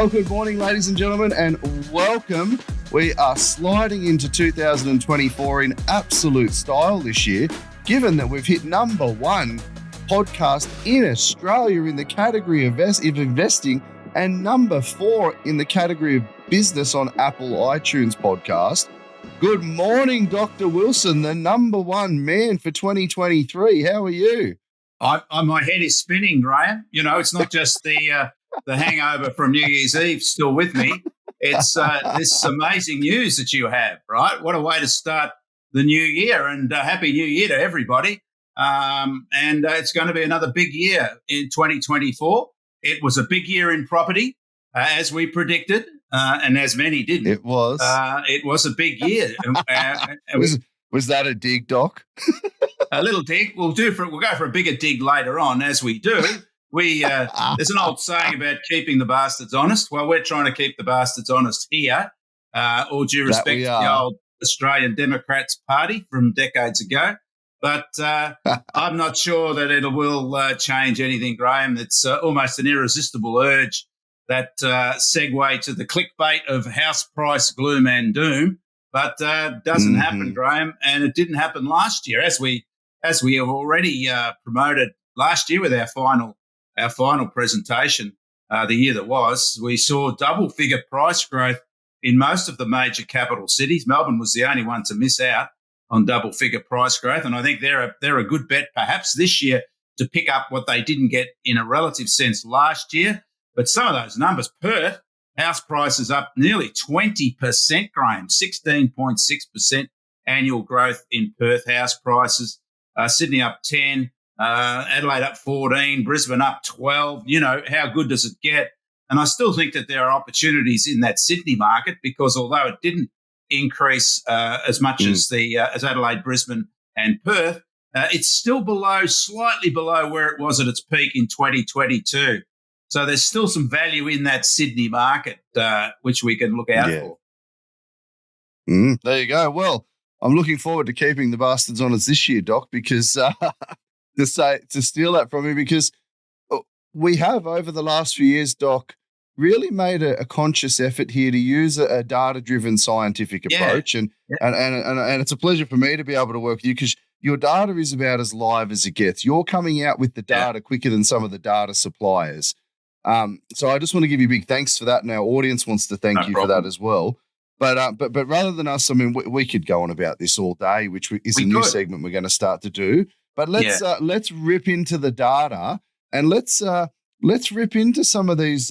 Well, good morning, ladies and gentlemen, and welcome. We are sliding into 2024 in absolute style this year, given that we've hit number one podcast in Australia in the category of investing and number 4 in the category of business on Apple iTunes podcast. Good morning, Dr. Wilson, the number one man for 2023. How are you? My head is spinning, Graeme. You know, it's not just the hangover from New Year's Eve still with me. It's this amazing news that you have, right? What a way to start the new year, and Happy New Year to everybody. And it's going to be another big year in 2024. It was a big year in property, as we predicted, and as many didn't. It was. It was a big year. Was that a dig, Doc? A little dig. We'll go for a bigger dig later on, as we do. There's an old saying about keeping the bastards honest. Well, we're trying to keep the bastards honest here. All due respect to the old Australian Democrats Party from decades ago. But I'm not sure that it will change anything, Graeme. It's almost an irresistible urge, that segue to the clickbait of house price gloom and doom. But doesn't happen, Graeme, and it didn't happen last year, as we have already promoted last year with our final presentation. The year that was, we saw double-figure price growth in most of the major capital cities. Melbourne was the only one to miss out on double-figure price growth, and I think they're a good bet perhaps this year to pick up what they didn't get in a relative sense last year. But some of those numbers, Perth, house prices up nearly 20%, Graeme, 16.6% annual growth in Perth house prices. Sydney up 10, Adelaide up 14, Brisbane up 12. You know, how good does it get? And I still think that there are opportunities in that Sydney market, because although it didn't increase as much as Adelaide, Brisbane and Perth, it's still slightly below where it was at its peak in 2022. So there's still some value in that Sydney market, which we can look out for. There you go. Well, I'm looking forward to keeping the bastards on us this year, Doc, because to steal that from me, because we have over the last few years, Doc, really made a conscious effort here to use a data-driven scientific approach. And it's a pleasure for me to be able to work with you, because your data is about as live as it gets. You're coming out with the data quicker than some of the data suppliers. So I just want to give you big thanks for that, and our audience wants to thank you for that as well. But rather than us, I mean, we could go on about this all day, which is a new segment we're going to start to do. But let's rip into the data, and let's rip into some of these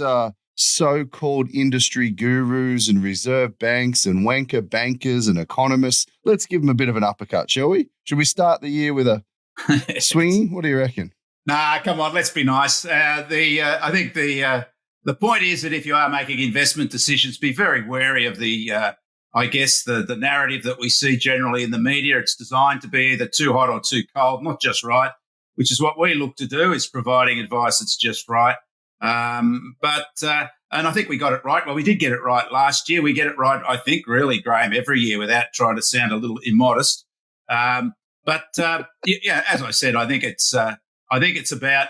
so-called industry gurus and reserve banks and wanker bankers and economists. Let's give them a bit of an uppercut, shall we? Should we start the year with a swinging? What do you reckon? Nah, come on, let's be nice. I think the point is that if you are making investment decisions, be very wary of the narrative that we see generally in the media. It's designed to be either too hot or too cold, not just right, which is what we look to do, is providing advice that's just right. And I think we got it right. Well, we did get it right last year. We get it right, I think, really, Graeme, every year, without trying to sound a little immodest. As I said, I think it's about,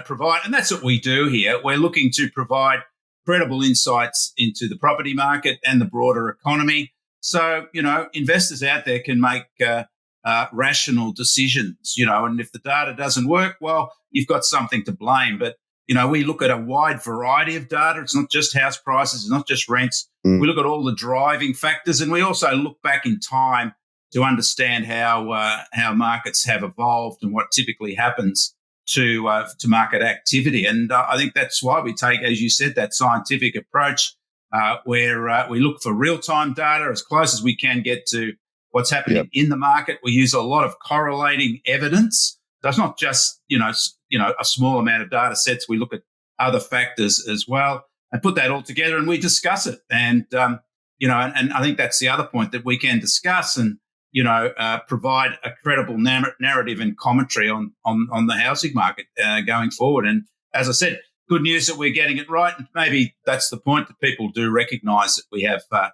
provide, and that's what we do here. We're looking to provide credible insights into the property market and the broader economy. So, investors out there can make rational decisions, and if the data doesn't work, well, you've got something to blame. But, we look at a wide variety of data. It's not just house prices. It's not just rents. We look at all the driving factors, and we also look back in time to understand how markets have evolved and what typically happens to market activity. And I think that's why we take, as you said, that scientific approach where we look for real-time data as close as we can get to what's happening in the market. We use a lot of correlating evidence. So it's not just, a small amount of data sets. We look at other factors as well and put that all together, and we discuss it. And, and I think that's the other point, that we can discuss and, provide a credible narrative and commentary on the housing market going forward. And as I said, good news that we're getting it right. And maybe that's the point, that people do recognise that we have, a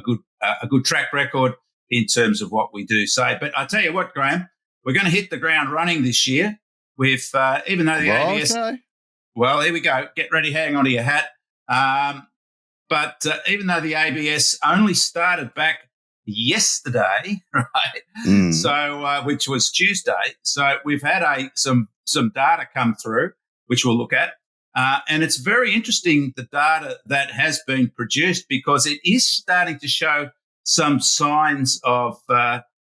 good track record in terms of what we do say. But I tell you what, Graeme, we're going to hit the ground running this year with, even though the ABS. Okay. Well, here we go. Get ready. Hang on to your hat. But even though the ABS only started back yesterday, right? So, which was Tuesday. So we've had some data come through, which we'll look at. And it's very interesting, the data that has been produced, because it is starting to show some signs of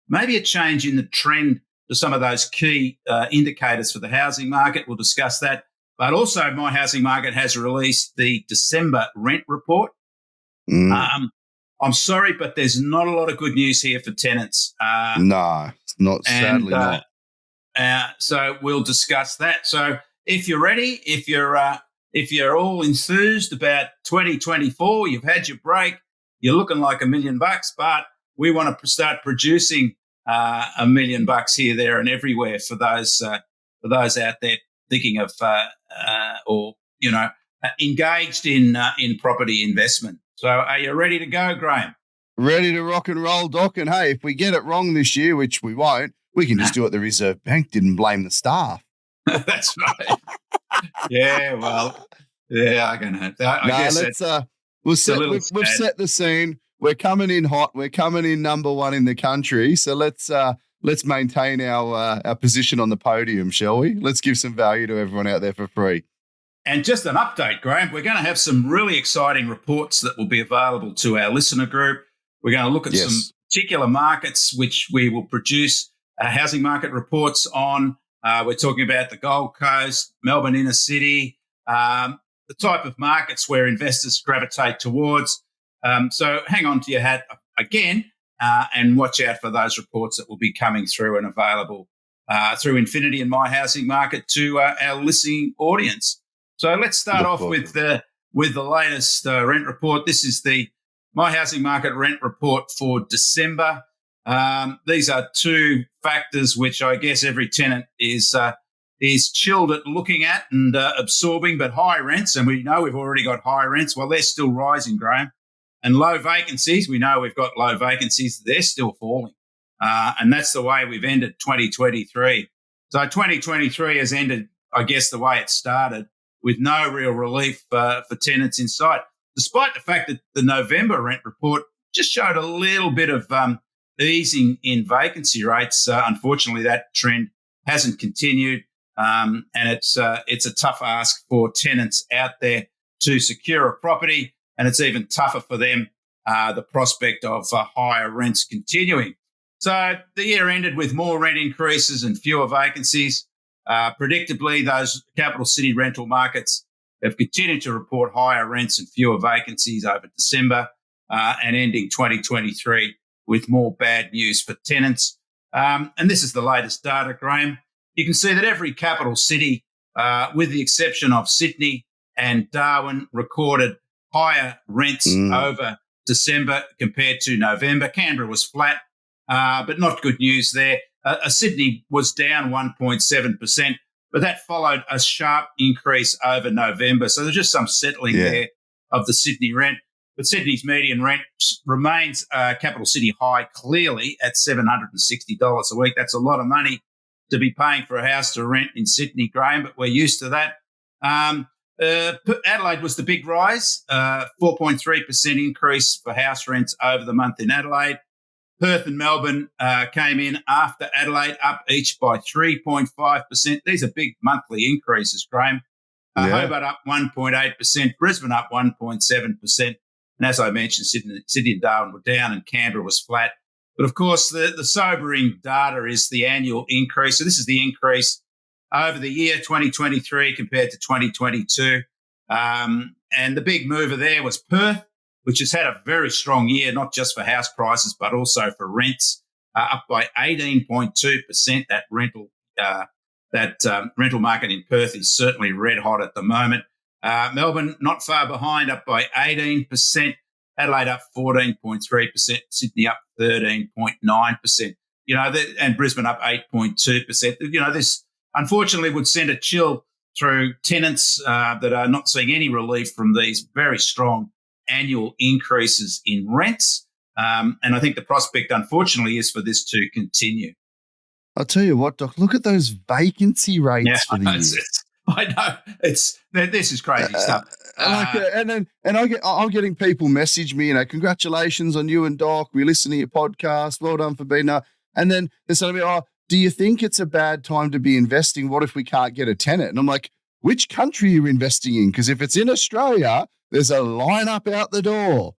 maybe a change in the trend to some of those key indicators for the housing market. We'll discuss that. But also, My Housing Market has released the December rent report. I'm sorry, but there's not a lot of good news here for tenants. No, not, sadly not. So we'll discuss that. So if you're ready, if you're all enthused about 2024, you've had your break, you're looking like $1 million, but we want to start producing $1 million here, there, and everywhere for those out there thinking of engaged in property investment. So are you ready to go, Graeme? Ready to rock and roll, Doc. And hey, if we get it wrong this year, which we won't, we can just do what the Reserve Bank didn't blame the staff. That's right. Yeah, well, yeah, I guess we've set the scene. We're coming in hot. We're coming in number one in the country. So let's maintain our position on the podium, shall we? Let's give some value to everyone out there for free. And just an update, Graeme, we're going to have some really exciting reports that will be available to our listener group. We're going to look at some particular markets which we will produce housing market reports on. We're talking about the Gold Coast, Melbourne inner city, the type of markets where investors gravitate towards. So hang on to your hat again and watch out for those reports that will be coming through and available through Infinity and My Housing Market to our listening audience. So let's start off with the latest rent report. This is the My Housing Market rent report for December. These are two factors which I guess every tenant is chilled at looking at and absorbing, but high rents, and we know we've already got high rents. Well, they're still rising, Graeme. And low vacancies, we know we've got low vacancies, they're still falling. And that's the way we've ended 2023. So 2023 has ended, I guess, the way it started, with no real relief for tenants in sight, despite the fact that the November rent report just showed a little bit of easing in vacancy rates. Unfortunately, that trend hasn't continued, and it's a tough ask for tenants out there to secure a property, and it's even tougher for them, the prospect of higher rents continuing. So the year ended with more rent increases and fewer vacancies. Predictably, those capital city rental markets have continued to report higher rents and fewer vacancies over December and ending 2023 with more bad news for tenants. And this is the latest data, Graeme. You can see that every capital city, with the exception of Sydney and Darwin, recorded higher rents over December compared to November. Canberra was flat, but not good news there. Sydney was down 1.7%, but that followed a sharp increase over November. So there's just some settling there of the Sydney rent. But Sydney's median rent remains capital city high, clearly at $760 a week. That's a lot of money to be paying for a house to rent in Sydney, Graeme, but we're used to that. Adelaide was the big rise, 4.3% increase for house rents over the month in Adelaide. Perth and Melbourne came in after Adelaide, up each by 3.5%. These are big monthly increases, Graeme. Hobart up 1.8%, Brisbane up 1.7%. And as I mentioned, Sydney and Darwin were down and Canberra was flat. But of course, the sobering data is the annual increase. So this is the increase over the year 2023 compared to 2022. And the big mover there was Perth, which has had a very strong year, not just for house prices, but also for rents, up by 18.2%. That rental market in Perth is certainly red hot at the moment. Melbourne not far behind, up by 18%. Adelaide up 14.3%. Sydney up 13.9%. And Brisbane up 8.2%. This unfortunately would send a chill through tenants that are not seeing any relief from these very strong annual increases in rents. And I think the prospect, unfortunately, is for this to continue. I'll tell you what, Doc, look at those vacancy rates for the year. I know this is crazy stuff. I'm getting people message me, congratulations on you and Doc. We listen to your podcast. Well done for being there. And then they're telling me, do you think it's a bad time to be investing? What if we can't get a tenant? And I'm like, which country are you investing in? Because if it's in Australia, there's a line up out the door.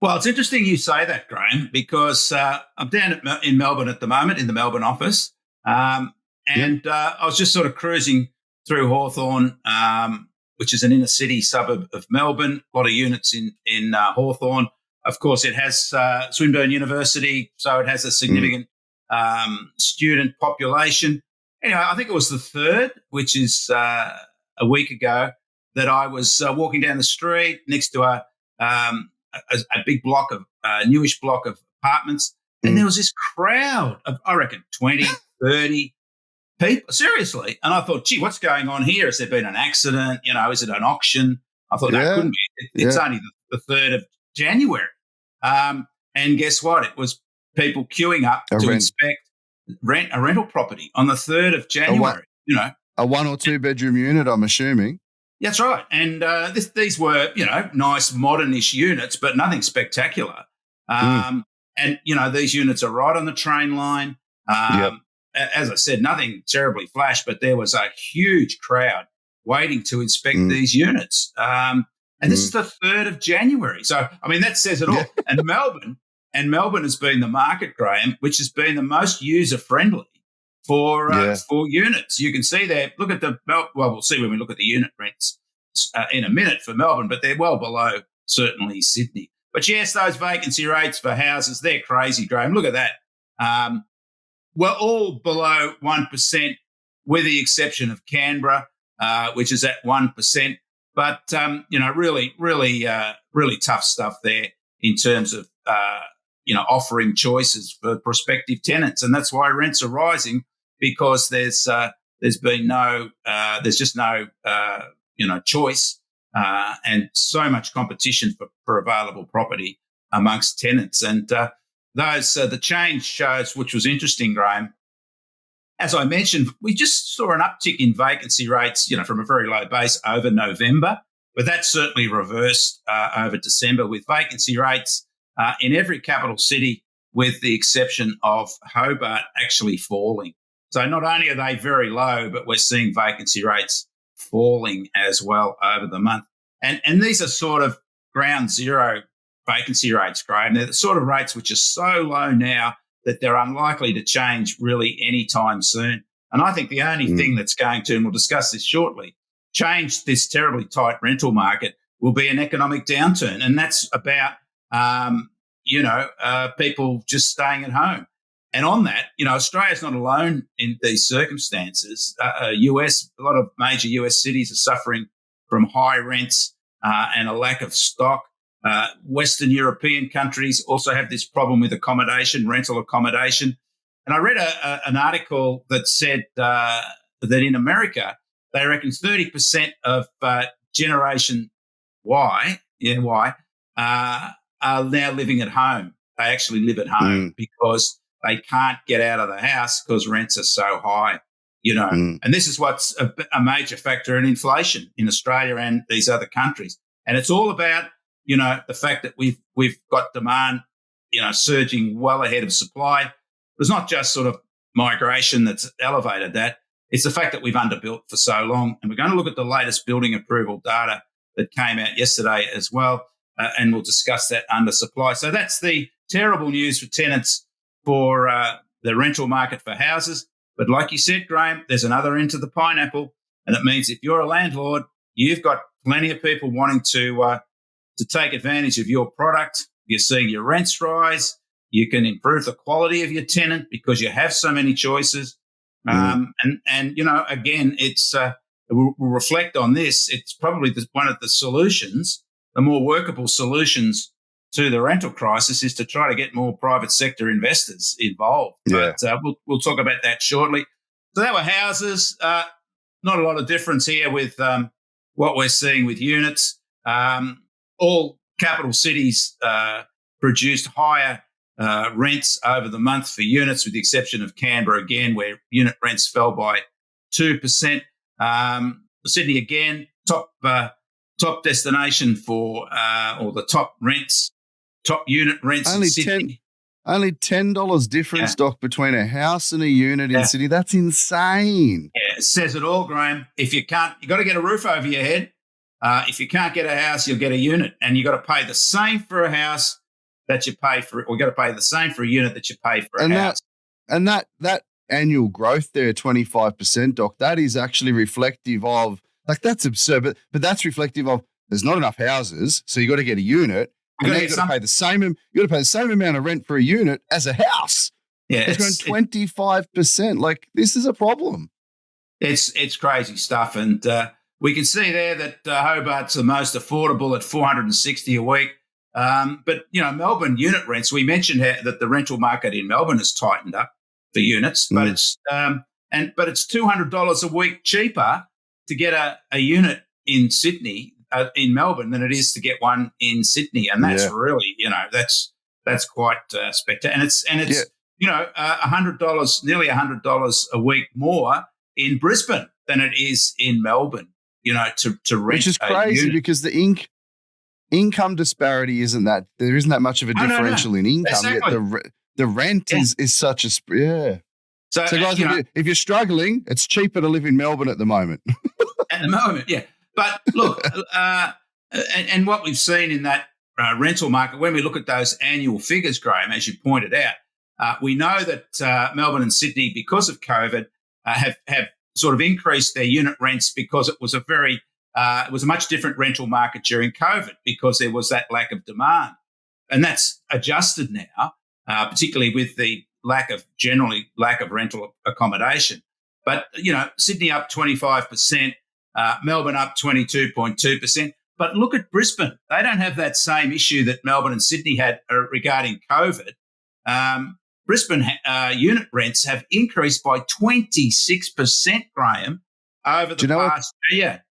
Well, it's interesting you say that, Graeme, because I'm down in Melbourne at the moment, in the Melbourne office. I was just sort of cruising through Hawthorn, which is an inner city suburb of Melbourne. A lot of units in Hawthorn. Of course, it has Swinburne University, so it has a significant student population. Anyway, I think it was the 3rd, which is a week ago, that I was walking down the street next to a big block of newish block of apartments, and there was this crowd of, I reckon, 20, 30 people, seriously. And I thought, gee, what's going on here? Has there been an accident? Is it an auction? I thought, that couldn't be. It's only the 3rd of January. And guess what? It was people queuing up to inspect a rental property on the 3rd of January. A 1 or 2 bedroom unit, I'm assuming. That's right. And these were, nice modernish units, but nothing spectacular. And, these units are right on the train line. As I said, nothing terribly flash, but there was a huge crowd waiting to inspect these units. And this is the 3rd of January. So, that says it all. And Melbourne has been the market, Graeme, which has been the most user-friendly for units. You can see there, we'll see when we look at the unit rents in a minute for Melbourne, but they're well below certainly Sydney. But yes, those vacancy rates for houses, they're crazy, Graeme. Look at that. We're all below 1% with the exception of Canberra, which is at 1%. But, really tough stuff there in terms of, offering choices for prospective tenants. And that's why rents are rising, because there's just no choice and so much competition for available property amongst tenants. And the change shows, which was interesting, Graeme. As I mentioned, we just saw an uptick in vacancy rates, from a very low base over November, but that certainly reversed over December, with vacancy rates in every capital city, with the exception of Hobart, actually falling. So not only are they very low, but we're seeing vacancy rates falling as well over the month. And these are sort of ground zero vacancy rates, Graeme. They're the sort of rates which are so low now that they're unlikely to change really anytime soon. And I think the only thing that's going to, and we'll discuss this shortly, change this terribly tight rental market will be an economic downturn. And that's about, people just staying at home. And on that, Australia's not alone in these circumstances. A lot of major US cities are suffering from high rents and a lack of stock. Western European countries also have this problem with rental accommodation. And I read an article that said that in America, they reckon 30% of Generation Y, are now living at home. They actually live at home because they can't get out of the house because rents are so high, And this is what's a major factor in inflation in Australia and these other countries. And it's all about, the fact that we've got demand, surging well ahead of supply. It's not just sort of migration that's elevated that. It's the fact that we've underbuilt for so long. And we're going to look at the latest building approval data that came out yesterday as well, and we'll discuss that under supply. So that's the terrible news for tenants for the rental market for houses. But like you said, Graeme, there's another end to the pineapple, and it means if you're a landlord, you've got plenty of people wanting to take advantage of your product. You're seeing your rents rise. You can improve the quality of your tenant because you have so many choices. And again, it's we'll reflect on this. It's probably one of the solutions, the more workable solutions to the rental crisis, is to try to get more private sector investors involved. Yeah. But we'll talk about that shortly. So that were houses. Not a lot of difference here with what we're seeing with units. All capital cities produced higher rents over the month for units, with the exception of Canberra again, where unit rents fell by 2%. Sydney again, top destination for or the top unit rents in Sydney. Only $10 difference, Doc, between a house and a unit in Sydney. That's insane. Yeah, it says it all, Graeme. If you can't, you got to get a roof over your head. If you can't get a house, you'll get a unit, and you got to pay the same for a house that you pay for, or you got to pay the same for a unit that you pay for a house. That annual growth there, 25%, Doc, that is actually reflective of, like, that's absurd, but that's reflective of there's not enough houses, so you got to get a unit, and then you got to pay the same amount of rent for a unit as a house. Yeah, it's grown 25%. Like, this is a problem. It's crazy stuff, and we can see there that Hobart's the most affordable at $460 a week. But Melbourne unit rents. We mentioned that the rental market in Melbourne has tightened up for units, but it's $200 a week cheaper to get a unit in Sydney, in Melbourne, than it is to get one in Sydney, and that's really that's quite spectacular. And it's $100, nearly $100 a week more in Brisbane than it is in Melbourne. To rent, which is crazy because the income disparity isn't that much of a differential in income. Exactly. Yet the rent is such a So guys, if you're struggling, it's cheaper to live in Melbourne at the moment. At the moment, yeah. But look, and what we've seen in that rental market, when we look at those annual figures, Graeme, as you pointed out, we know that Melbourne and Sydney, because of COVID, have sort of increased their unit rents because it was a much different rental market during COVID because there was that lack of demand. And that's adjusted now, particularly with the lack of rental accommodation. But, Sydney up 25%, Melbourne up 22.2%. But look at Brisbane. They don't have that same issue that Melbourne and Sydney had regarding COVID. Brisbane unit rents have increased by 26%, Graeme, over the past year.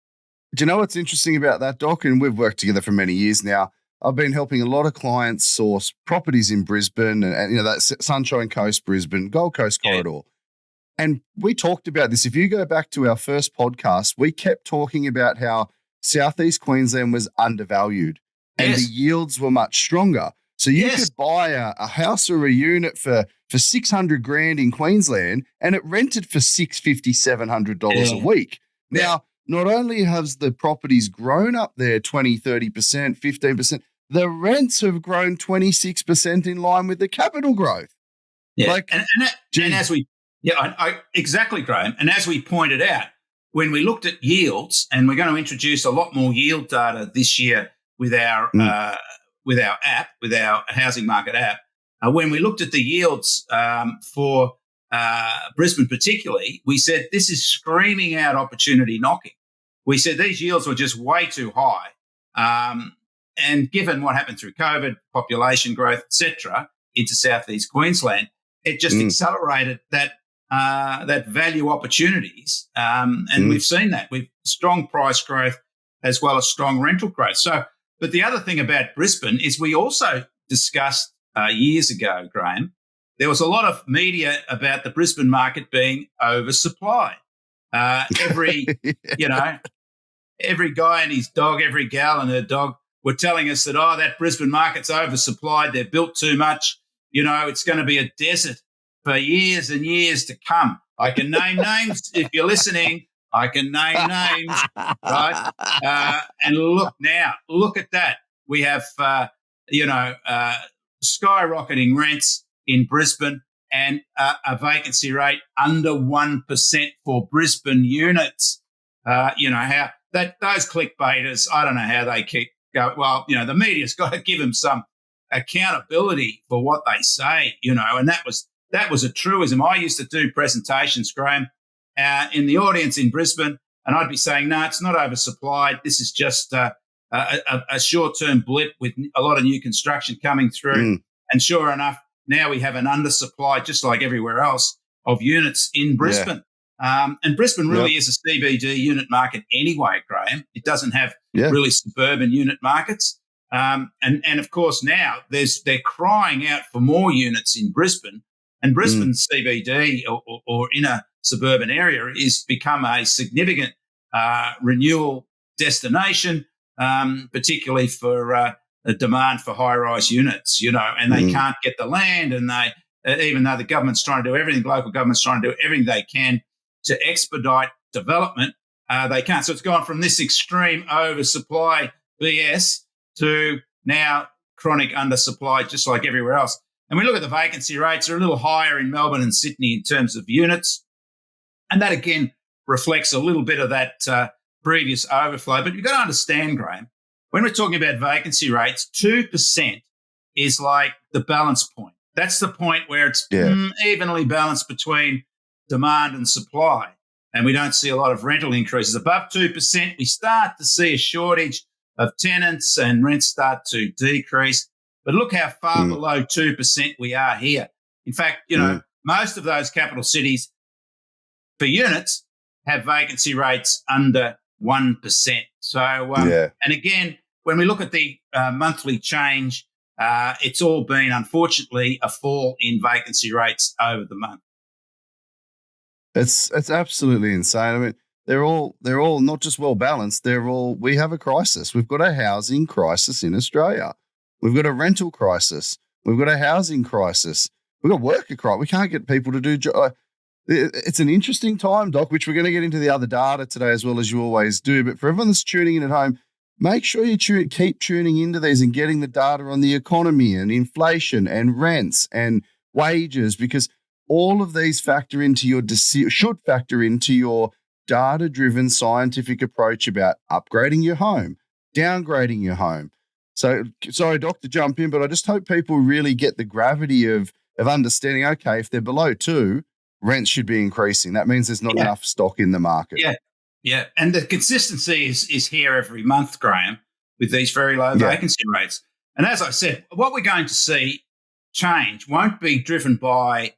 Do you know what's interesting about that, Doc? And we've worked together for many years now. I've been helping a lot of clients source properties in Brisbane and that Sunshine Coast, Brisbane, Gold Coast corridor. And we talked about this. If you go back to our first podcast, we kept talking about how Southeast Queensland was undervalued and the yields were much stronger. So you could buy a house or a unit for $600,000 in Queensland, and it rented for $650, $700 a week. Now, not only has the properties grown up there 20, 30%, 15%, the rents have grown 26% in line with the capital growth. Yeah, and as we exactly, Graeme. And as we pointed out, when we looked at yields, and we're going to introduce a lot more yield data this year with our app, with our housing market app. When we looked at the yields for Brisbane particularly, we said this is screaming out opportunity knocking. We said these yields were just way too high. And given what happened through COVID, population growth, etc., into Southeast Queensland, it just accelerated that value opportunities. And we've seen that with strong price growth as well as strong rental growth. But the other thing about Brisbane is we also discussed years ago, Graeme, there was a lot of media about the Brisbane market being oversupplied. Every guy and his dog, every gal and her dog were telling us that, that Brisbane market's oversupplied. They've built too much. It's going to be a desert for years and years to come. I can name names if you're listening. I can name names, right? And look at that. We have, skyrocketing rents in Brisbane and a vacancy rate under 1% for Brisbane units. How those clickbaiters, I don't know how they keep going. Well, the media's got to give them some accountability for what they say, and that was a truism. I used to do presentations, Graeme, in the audience in Brisbane, and I'd be saying, no, it's not oversupplied. This is just a short-term blip with a lot of new construction coming through. And sure enough, now we have an undersupply, just like everywhere else, of units in Brisbane. And Brisbane really is a CBD unit market anyway, Graeme. It doesn't have really suburban unit markets. And of course, now they're crying out for more units in Brisbane. And Brisbane CBD or inner suburban area is become a significant renewal destination, particularly for a demand for high-rise units, and they can't get the land, and they, even though the government's trying to do everything, local government's trying to do everything they can to expedite development, they can't. So it's gone from this extreme oversupply BS to now chronic undersupply, just like everywhere else. And we look at the vacancy rates, they're a little higher in Melbourne and Sydney in terms of units. And that, again, reflects a little bit of that previous overflow. But you've got to understand, Graeme, when we're talking about vacancy rates, 2% is like the balance point. That's the point where it's evenly balanced between demand and supply. And we don't see a lot of rental increases. Above 2%, we start to see a shortage of tenants and rents start to decrease. But look how far below 2% we are here. In fact, most of those capital cities for units have vacancy rates under 1%. So, and again, when we look at the monthly change, it's all been, unfortunately, a fall in vacancy rates over the month. It's absolutely insane. I mean, they're all not just well balanced. We have a crisis. We've got a housing crisis in Australia. We've got a rental crisis. We've got a housing crisis. We've got worker crisis. We can't get people to do. It's an interesting time, Doc, which we're going to get into the other data today as well, as you always do. But for everyone that's tuning in at home, make sure you keep tuning into these and getting the data on the economy and inflation and rents and wages, because all of these should factor into your data-driven scientific approach about upgrading your home, downgrading your home. So, sorry, Doc, to jump in, but I just hope people really get the gravity of understanding, okay, if they're below 2, rents should be increasing. That means there's not enough stock in the market. Yeah. And the consistency is here every month, Graeme, with these very low vacancy rates. And as I said, what we're going to see change won't be driven by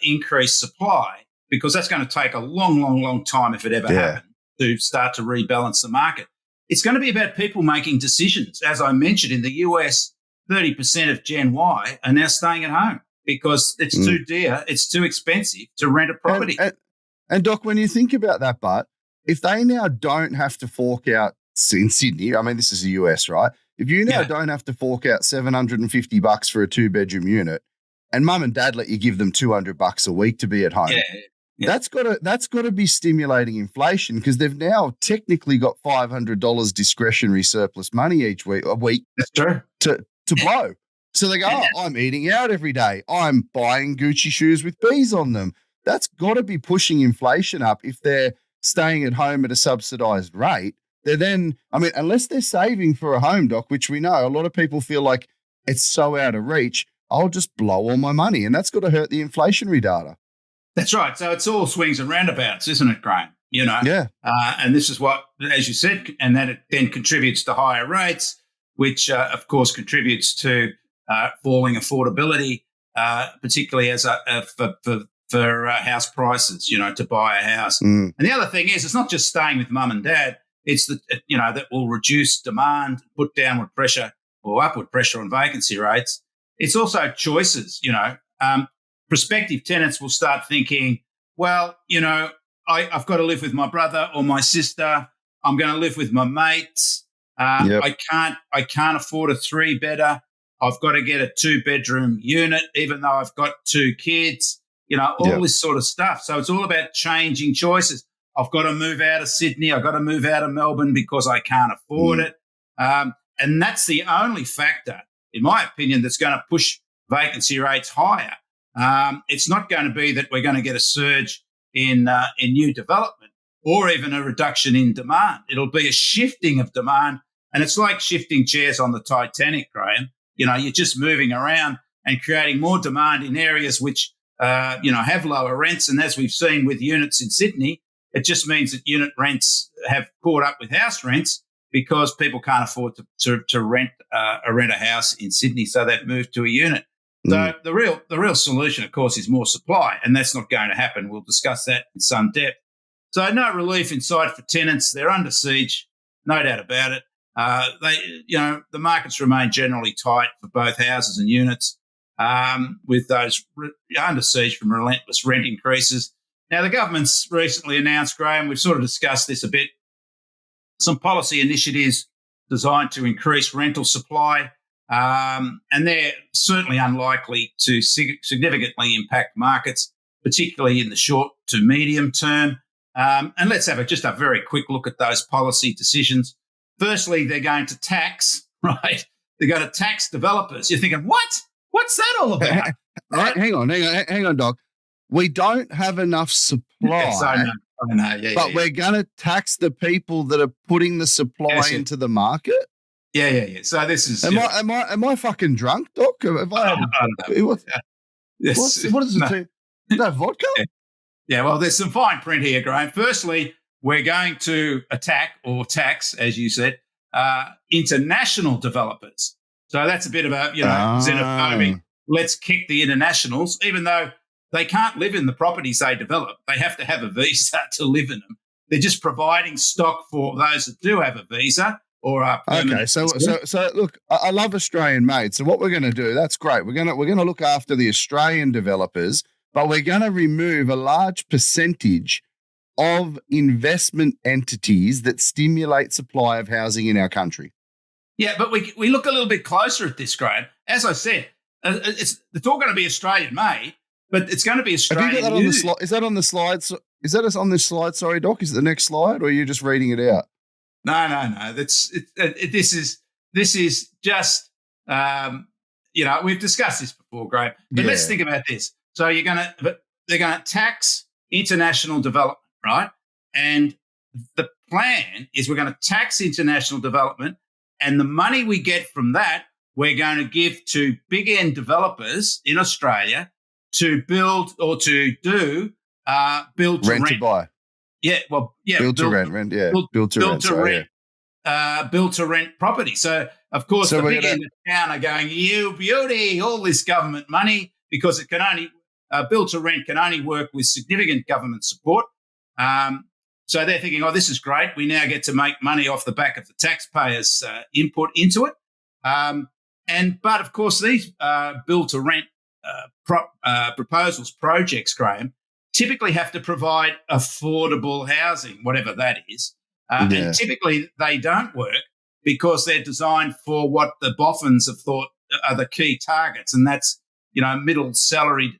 increased supply, because that's going to take a long, long, long time, if it ever happened, to start to rebalance the market. It's going to be about people making decisions. As I mentioned, in the US, 30% of Gen Y are now staying at home because it's too dear, it's too expensive to rent a property. And Doc, when you think about that, but if they now don't have to fork out in Sydney, I mean, this is the US, right? If you now don't have to fork out $750 for a 2-bedroom unit, and mum and dad let you give them $200 a week to be at home, that's got to be stimulating inflation, because they've now technically got $500 discretionary surplus money a week. That's true. To blow. So they go, I'm eating out every day. I'm buying Gucci shoes with bees on them. That's got to be pushing inflation up if they're staying at home at a subsidised rate. They're then, I mean, unless they're saving for a home, Doc, which we know a lot of people feel like it's so out of reach, I'll just blow all my money, and that's got to hurt the inflationary data. That's right. So it's all swings and roundabouts, isn't it, Graeme? And this is what, as you said, and that it then contributes to higher rates, which, of course, contributes to falling affordability, particularly as for house prices, to buy a house. And the other thing is, it's not just staying with mum and dad. It's that will reduce demand, put downward pressure or upward pressure on vacancy rates. It's also choices. Prospective tenants will start thinking, well, I've got to live with my brother or my sister. I'm going to live with my mates. I can't afford a 3-bedder. I've got to get a 2-bedroom unit, even though I've got 2 kids. All this sort of stuff. So it's all about changing choices. I've got to move out of Sydney. I've got to move out of Melbourne because I can't afford it. And that's the only factor, in my opinion, that's going to push vacancy rates higher. It's not going to be that we're going to get a surge in new development or even a reduction in demand. It'll be a shifting of demand, and it's like shifting chairs on the Titanic, Graeme. You're just moving around and creating more demand in areas which have lower rents. And as we've seen with units in Sydney, it just means that unit rents have caught up with house rents because people can't afford to rent a house in Sydney, so they've moved to a unit. So the real solution, of course, is more supply, and that's not going to happen. We'll discuss that in some depth. So no relief in sight for tenants. They're under siege, no doubt about it. The markets remain generally tight for both houses and units, with those under siege from relentless rent increases. Now, the government's recently announced, Graham, we've sort of discussed this a bit, some policy initiatives designed to increase rental supply, and they're certainly unlikely to significantly impact markets, particularly in the short to medium term. And let's have just a very quick look at those policy decisions. Firstly, they're going to tax, right? They're going to tax developers. You're thinking, what? What's that all about? Right? Hang on, Doc. We don't have enough supply. Yes, I know. Yeah, but we're going to tax the people that are putting the supply into the market. Yeah. So this is. Am I fucking drunk, Doc? Have I don't know. What is it? Is that vodka? Yeah. Well, there's some fine print here, Graeme. Firstly, we're going to attack or tax, as you said, international developers. So that's a bit of a xenophobic. Let's kick the internationals, even though they can't live in the properties they develop. They have to have a visa to live in them. They're just providing stock for those that do have a visa or are permanent. Okay, so look, I love Australian made. So what we're going to do, that's great. We're going to look after the Australian developers, but we're going to remove a large percentage of investment entities that stimulate supply of housing in our country. Yeah, but we look a little bit closer at this, Graeme. As I said, it's all going to be Australian made. But it's going to be Australian. Have you got that on the slide? Is that on the slides? Is that on this slide? Sorry, Doc. Is it the next slide, or are you just reading it out? No. This is just we've discussed this before, Graeme. But let's think about this. So they're going to tax international development, right? And the plan is we're going to tax international development, and the money we get from that, we're going to give to big end developers in Australia to build or to do build to rent. To buy. Yeah, well, yeah. Build to rent, yeah. Build to rent property. So, of course, the big end of town are going, you beauty, all this government money, because it can only, build to rent can only work with significant government support. So they're thinking, oh, this is great. We now get to make money off the back of the taxpayers' input into it. But, of course, these build to rent projects, Graeme, typically have to provide affordable housing, whatever that is. And typically they don't work because they're designed for what the boffins have thought are the key targets, and that's, middle salaried,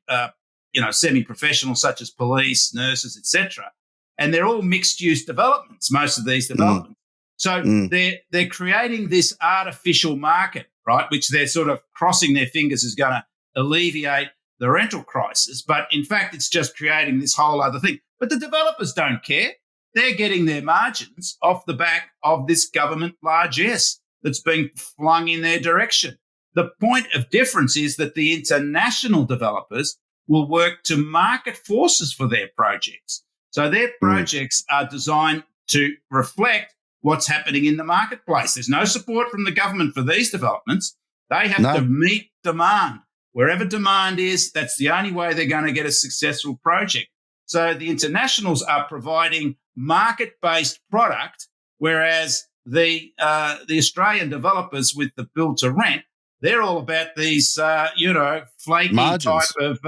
semi-professionals such as police, nurses, etc. And they're all mixed-use developments, most of these developments. So they're creating this artificial market, right, which they're sort of crossing their fingers is going to alleviate the rental crisis. But in fact, it's just creating this whole other thing. But the developers don't care. They're getting their margins off the back of this government largesse that's being flung in their direction. The point of difference is that the international developers will work to market forces for their projects. So their projects are designed to reflect what's happening in the marketplace. There's no support from the government for these developments. They have to meet demand. Wherever demand is, that's the only way they're going to get a successful project. So the internationals are providing market-based product, whereas the Australian developers with the build-to-rent, they're all about these, flaky margins. Type of.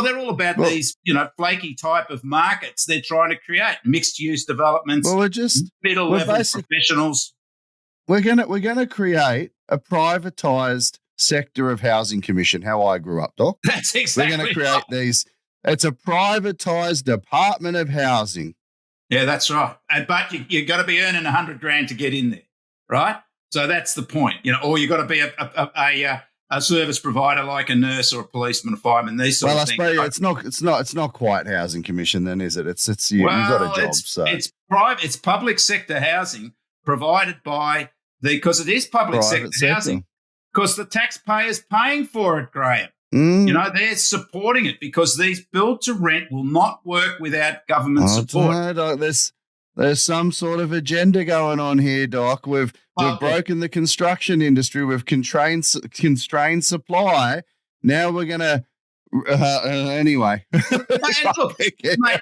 They're all about these, flaky type of markets they're trying to create, mixed-use developments. Well, middle-level professionals. We're gonna create a privatised sector of housing commission, how I grew up, Doc. That's exactly. We're going to create these. It's a privatised department of housing. Yeah, that's right. But you've got to be earning $100,000 to get in there, right? So that's the point, or you've got to be a service provider like a nurse or a policeman, a fireman, these sort of things. Well, I suppose it's not quite housing commission, then, is it? You've got a job. It's private. It's public sector housing provided by because it is public sector housing. Because the taxpayers paying for it, Graeme. They're supporting it because these build-to-rent will not work without government support. Doc, there's some sort of agenda going on here, Doc. We've broken the construction industry. We've constrained supply. Now we're going to anyway. Look, mate,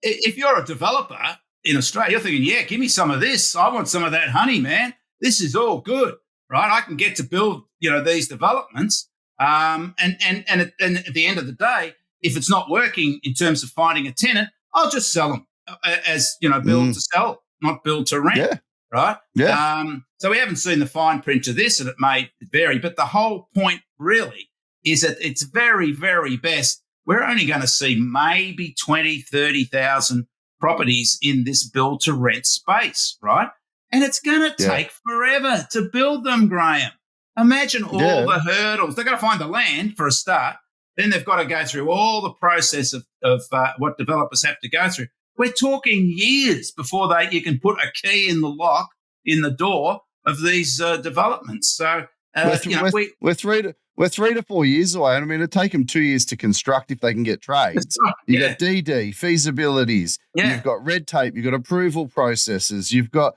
if you're a developer in Australia, you're thinking, yeah, give me some of this. I want some of that honey, man. This is all good. Right, I can get to build, these developments, and at the end of the day, if it's not working in terms of finding a tenant, I'll just sell them as, build to sell, not build to rent, Yeah. right? Yeah. So we haven't seen the fine print of this, and it may vary. But the whole point really is that it's very, very best. We're only going to see maybe 20, 30,000 properties in this build to rent space, right? And it's going to take forever to build them, Graeme. Imagine all the hurdles. They've got to find the land for a start. Then they've got to go through all the process of what developers have to go through. We're talking years before you can put a key in the lock, in the door of these developments. So, we're 3 to 4 years away. I mean, it'd take them 2 years to construct if they can get trades. Right, You've got DD, feasibilities. Yeah. You've got red tape. You've got approval processes. You've got,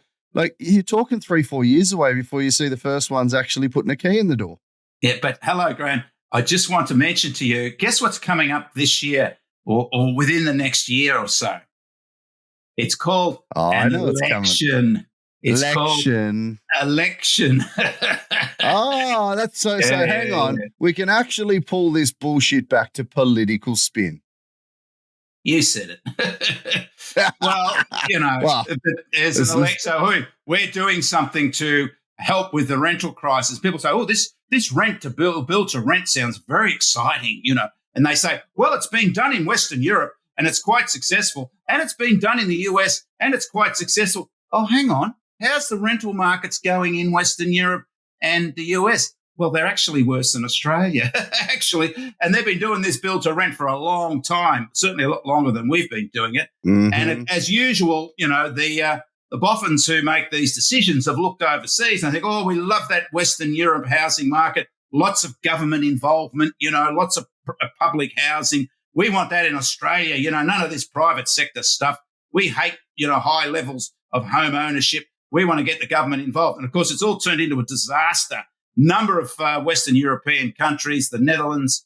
you're talking 3-4 years away before you see the first ones actually putting a key in the door. Yeah, but hello, Graeme. I just want to mention to you, guess what's coming up this year or within the next year or so? It's called an election. It's called election. Oh, that's so. So hang on. We can actually pull this bullshit back to political spin. You said it. Well, there's an election. So we're doing something to help with the rental crisis. People say, oh, this rent to build to rent sounds very exciting, And they say, well, it's been done in Western Europe and it's quite successful. And it's been done in the US and it's quite successful. Oh, hang on. How's the rental markets going in Western Europe and the US? Well, they're actually worse than Australia, actually. And they've been doing this build to rent for a long time, certainly a lot longer than we've been doing it. Mm-hmm. And as usual, the boffins who make these decisions have looked overseas and think, oh, we love that Western Europe housing market, lots of government involvement, lots of public housing. We want that in Australia, none of this private sector stuff. We hate, high levels of home ownership. We want to get the government involved. And, of course, it's all turned into a disaster. Number of Western European countries, the Netherlands,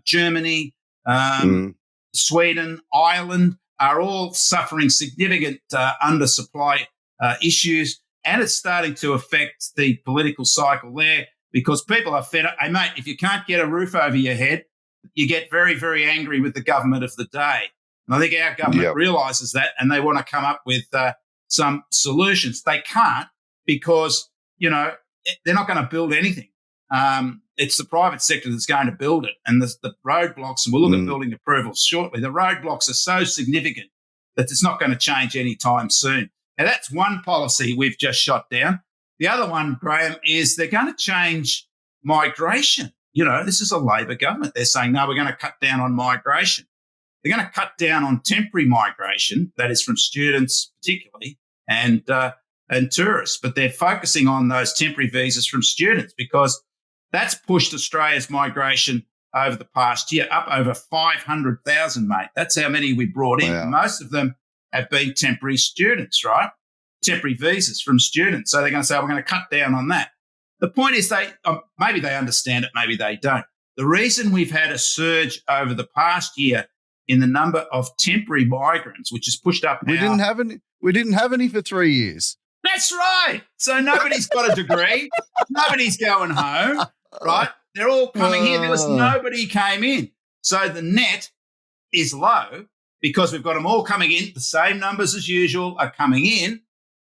Germany, Sweden, Ireland, are all suffering significant undersupply issues. And it's starting to affect the political cycle there because people are fed up. Hey, mate, if you can't get a roof over your head, you get very, very angry with the government of the day. And I think our government realises that and they want to come up with some solutions. They can't because, they're not going to build anything. It's the private sector that's going to build it. And the roadblocks, and we'll look at building approvals shortly, the roadblocks are so significant that it's not going to change anytime soon. Now, that's one policy we've just shot down. The other one, Graeme, is they're going to change migration. This is a Labor government. They're saying, no, we're going to cut down on migration. They're going to cut down on temporary migration, that is from students particularly, and tourists. But they're focusing on those temporary visas from students because that's pushed Australia's migration over the past year up over 500,000, mate. That's how many we brought in. Wow. Most of them have been temporary students, right? Temporary visas from students. So they're going to say, we're going to cut down on that. The point is maybe they understand it, maybe they don't. The reason we've had a surge over the past year in the number of temporary migrants, which has pushed up. We didn't have any for 3 years. That's right. So nobody's got a degree. Nobody's going home, right? They're all coming here. There was nobody came in. So the net is low because we've got them all coming in. The same numbers as usual are coming in,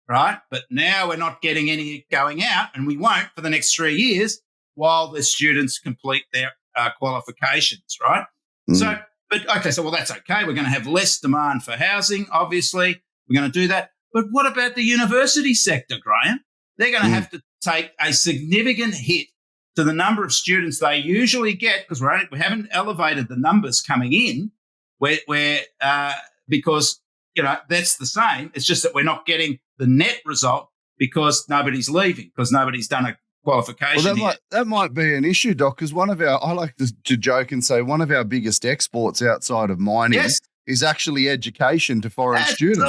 right? But now we're not getting any going out, and we won't for the next 3 years while the students complete their qualifications, right? So that's okay. We're going to have less demand for housing, obviously. We're going to do that. But what about the university sector, Graeme? They're going to have to take a significant hit to the number of students they usually get because we haven't elevated the numbers coming in because, that's the same. It's just that we're not getting the net result because nobody's leaving, because nobody's done a qualification. Well, that might be an issue, Doc, because I like to joke and say one of our biggest exports outside of mining is actually education to foreign students.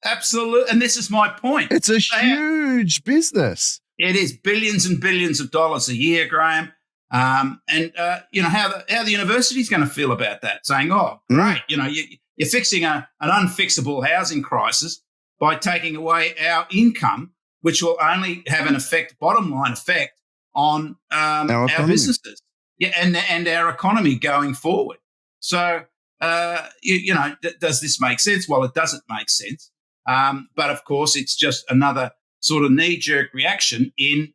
Absolutely. And this is my point. It's a huge business. It is billions and billions of dollars a year, Graeme. How the university's going to feel about that, saying, oh, great, you're fixing an unfixable housing crisis by taking away our income, which will only have an bottom line effect on our businesses and our economy going forward. So, does this make sense? Well, it doesn't make sense. But of course, it's just another sort of knee-jerk reaction in,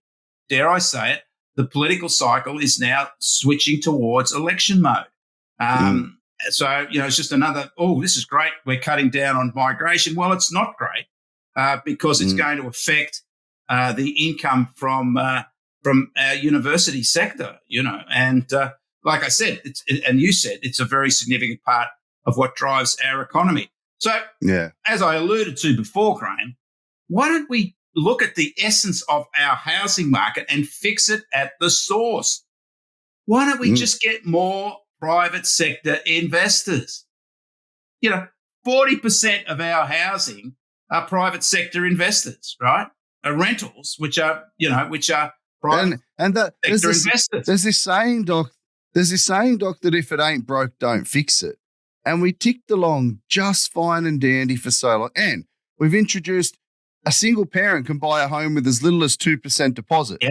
dare I say it, the political cycle is now switching towards election mode. So, it's just another, this is great. We're cutting down on migration. Well, it's not great because it's going to affect the income from our university sector, and like I said, and you said, it's a very significant part of what drives our economy. So, as I alluded to before, Graeme, why don't we look at the essence of our housing market and fix it at the source? Why don't we just get more private sector investors? 40% of our housing are private sector investors, right? Rentals, which are private sector investors. There's this saying, Doc. That if it ain't broke, don't fix it. And we ticked along just fine and dandy for so long. And we've introduced a single parent can buy a home with as little as 2% deposit.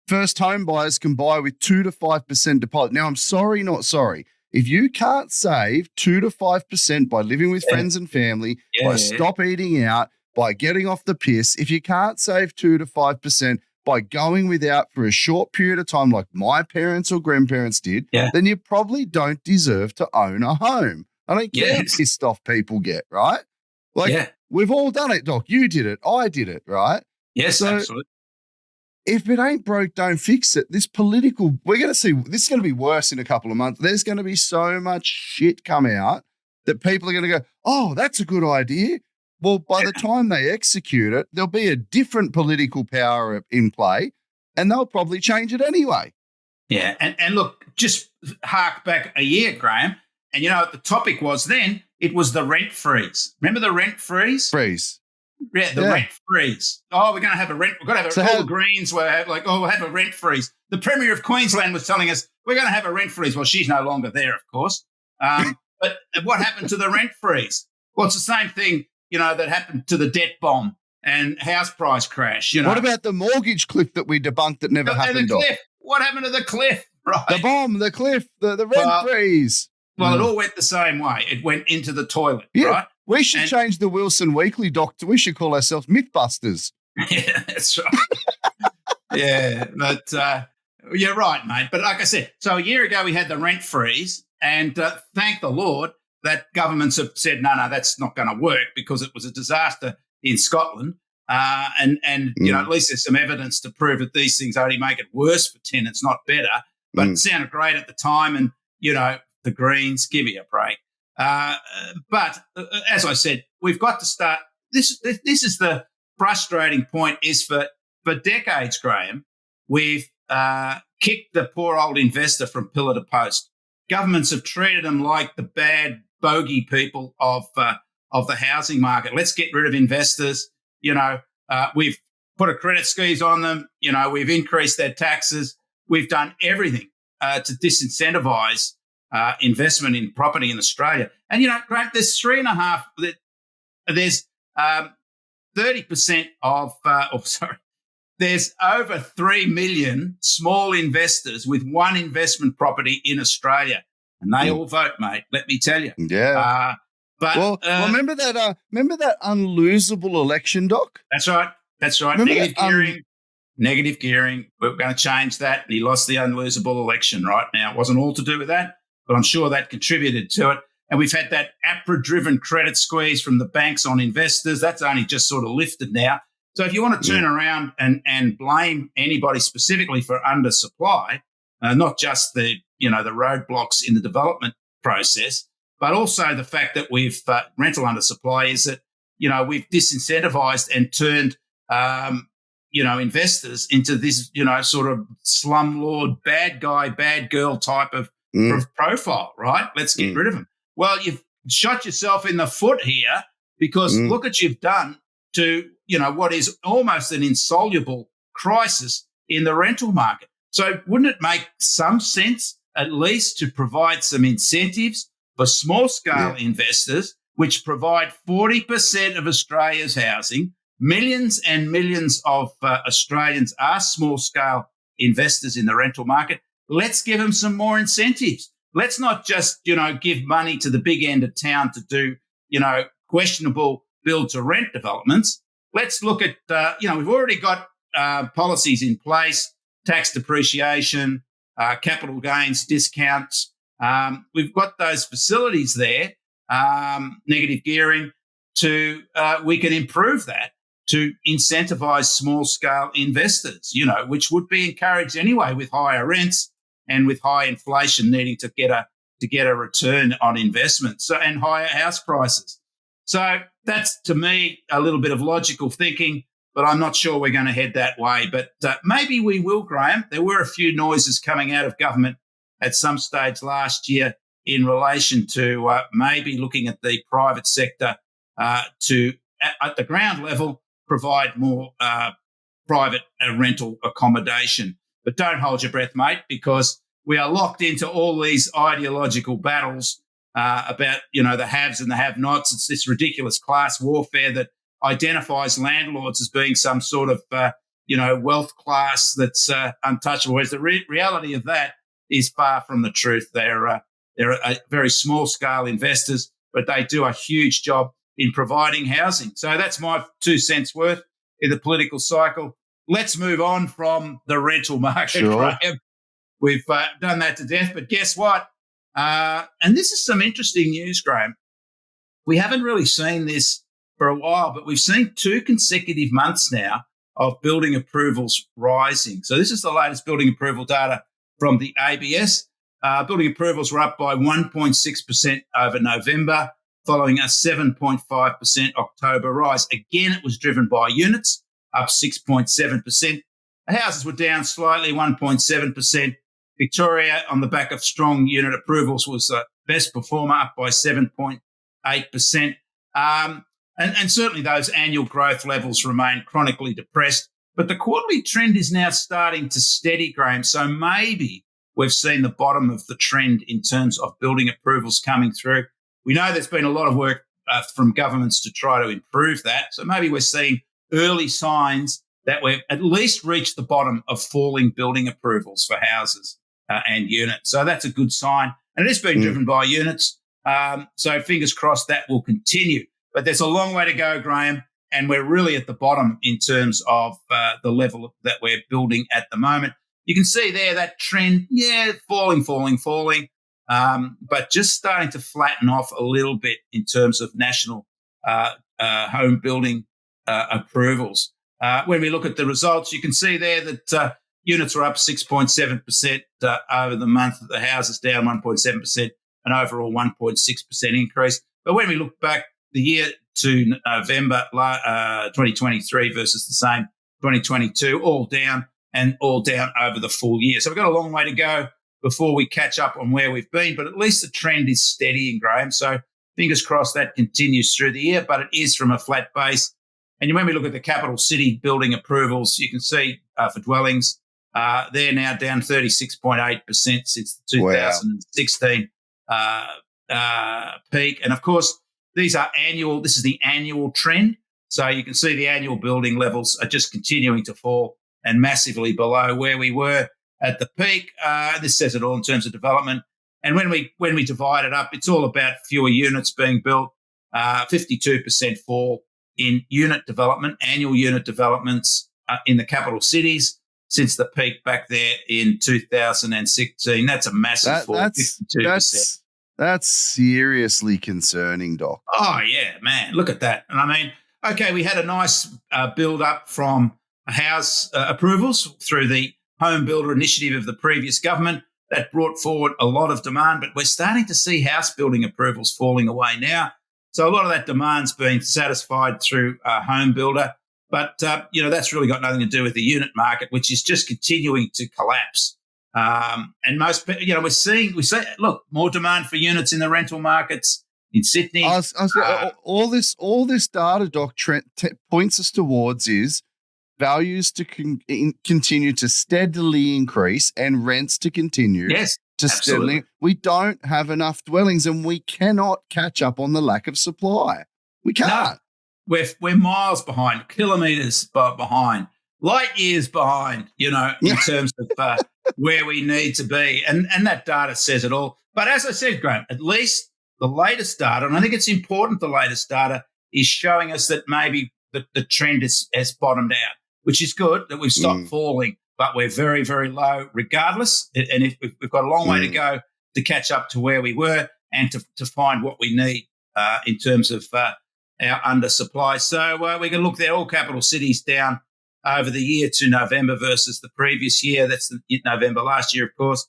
First home buyers can buy with 2 to 5% deposit. Now, I'm sorry, not sorry. If you can't save 2 to 5% by living with friends and family, by stop eating out, by getting off the piss, if you can't save 2 to 5% by going without for a short period of time like my parents or grandparents did, then you probably don't deserve to own a home. I don't care how pissed off people get, right? We've all done it, Doc. You did it. I did it, right? Yes, absolutely. If it ain't broke, don't fix it. We're going to see, this is going to be worse in a couple of months. There's going to be so much shit come out that people are going to go, oh, that's a good idea. Well, by the time they execute it, there'll be a different political power in play and they'll probably change it anyway. Yeah. And look, just hark back a year, Graeme, and the topic was then, it was the rent freeze. Remember the rent freeze? Yeah, the rent freeze. Oh, we're going to have a rent. We've got to have all the Greens were like, we'll have a rent freeze. The Premier of Queensland was telling us we're going to have a rent freeze. Well, she's no longer there, of course. But what happened to the rent freeze? Well, it's the same thing, that happened to the debt bomb and house price crash. What about the mortgage cliff that we debunked that never happened? What happened to the cliff? Right. The bomb, the cliff, the rent freeze. Well, it all went the same way. It went into the toilet, right? We should change the Wilson Weekly, Doctor. We should call ourselves Mythbusters. Yeah, that's right. But you're right, mate. But like I said, so a year ago we had the rent freeze, and thank the Lord that governments have said, no, that's not going to work because it was a disaster in Scotland. And at least there's some evidence to prove that these things only make it worse for tenants, not better. But it sounded great at the time, and, the Greens, give me a break. But as I said, we've got to start. This is the frustrating point. Is for decades, Graeme, we've kicked the poor old investor from pillar to post. Governments have treated them like the bad bogey people of the housing market. Let's get rid of investors. We've put a credit squeeze on them. We've increased their taxes. We've done everything to disincentivise investment in property in Australia. And, Grant, there's 30% of, there's over 3 million small investors with one investment property in Australia. And they all vote, mate, let me tell you. Yeah. Remember that unlosable election, Doc? That's right. Negative gearing. We're going to change that. And he lost the unlosable election right now. It wasn't all to do with that, but I'm sure that contributed to it. And we've had that APRA-driven credit squeeze from the banks on investors. That's only just sort of lifted now. So if you want to turn around and blame anybody specifically for undersupply, not just the roadblocks in the development process, but also the fact that we've rental undersupply is that, we've disincentivized and turned, investors into this, sort of slumlord, bad guy, bad girl type of profile, right? Let's get rid of them. Well, you've shot yourself in the foot here because look what you've done to, what is almost an insoluble crisis in the rental market. So wouldn't it make some sense at least to provide some incentives for small-scale investors, which provide 40% of Australia's housing? Millions and millions of Australians are small-scale investors in the rental market. Let's give them some more incentives. let's not just, give money to the big end of town to do, questionable build to rent developments. Let's look at, we've already got policies in place, tax depreciation, capital gains discounts. We've got those facilities there, negative gearing, we can improve that to incentivize small scale investors, which would be encouraged anyway with higher rents and with high inflation needing to get a return on investment, and higher house prices. So that's, to me, a little bit of logical thinking, but I'm not sure we're going to head that way. But maybe we will, Graeme. There were a few noises coming out of government at some stage last year in relation to maybe looking at the private sector to, at the ground level, provide more private rental accommodation. But don't hold your breath, mate, because we are locked into all these ideological battles about, the haves and the have-nots. It's this ridiculous class warfare that identifies landlords as being some sort of, wealth class that's untouchable. Whereas the reality of that is far from the truth. They're very small-scale investors, but they do a huge job in providing housing. So that's my 2 cents worth in the political cycle. Let's move on from the rental market, Sure. Graeme. We've done that to death, but guess what? And this is some interesting news, Graeme. We haven't really seen this for a while, but we've seen 2 consecutive months now of building approvals rising. So this is the latest building approval data from the ABS. Building approvals were up by 1.6% over November, following a 7.5% October rise. Again, it was driven by units, up 6.7%. Houses were down slightly, 1.7%. Victoria, on the back of strong unit approvals, was the best performer, up by 7.8%. And certainly those annual growth levels remain chronically depressed. But the quarterly trend is now starting to steady, Graeme. So maybe we've seen the bottom of the trend in terms of building approvals coming through. We know there's been a lot of work from governments to try to improve that. So maybe we're seeing early signs that we've at least reached the bottom of falling building approvals for houses and units. So that's a good sign. And it is being driven by units. So fingers crossed that will continue. But there's a long way to go, Graeme, and we're really at the bottom in terms of the level that we're building at the moment. You can see there that trend, falling, but just starting to flatten off a little bit in terms of national home building approvals. When we look at the results, you can see there that units are up 6.7% over the month. The houses down 1.7%, an overall 1.6% increase. But when we look back the year to November 2023 versus the same 2022, all down over the full year. So we've got a long way to go before we catch up on where we've been, but at least the trend is steadying, Graeme. So fingers crossed that continues through the year, but it is from a flat base. And when we look at the capital city building approvals, you can see for dwellings, they're now down 36.8% since the 2016 peak. And of course, these are annual. This is the annual trend. So you can see the annual building levels are just continuing to fall and massively below where we were at the peak. This says it all in terms of development. And when we divide it up, it's all about fewer units being built, 52% fall in unit development, annual unit developments in the capital cities since the peak back there in 2016. That's a massive fall, 52%. That's seriously concerning, Doc. Oh, yeah, man. Look at that. And I mean, okay, we had a nice build up from house approvals through the home builder initiative of the previous government. That brought forward a lot of demand, but we're starting to see house building approvals falling away now. So a lot of that demand's being satisfied through a home builder. But, that's really got nothing to do with the unit market, which is just continuing to collapse. And most, we see, look, more demand for units in the rental markets in Sydney. All this data, Doc, points us towards is values to continue to steadily increase and rents to continue to steadily. We don't have enough dwellings and we cannot catch up on the lack of supply. We can't. No, we're miles behind, kilometres behind. light years behind, in terms of where we need to be. And that data says it all. But as I said, Graham, at least the latest data, and I think it's important the latest data, is showing us that maybe the trend has bottomed out, which is good, that we've stopped falling, but we're very, very low regardless. And if we've got a long way to go to catch up to where we were and to find what we need in terms of our undersupply. So we can look there, all capital cities down over the year to November versus the previous year. That's November last year, of course.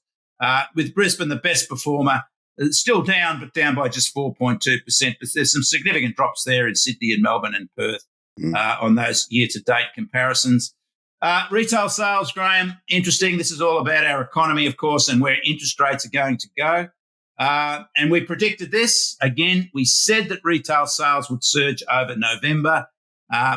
With Brisbane, the best performer, still down, but down by just 4.2%. But there's some significant drops there in Sydney and Melbourne and Perth on those year-to-date comparisons. Retail sales, Graham, interesting. This is all about our economy, of course, and where interest rates are going to go. And we predicted this. Again, we said that retail sales would surge over November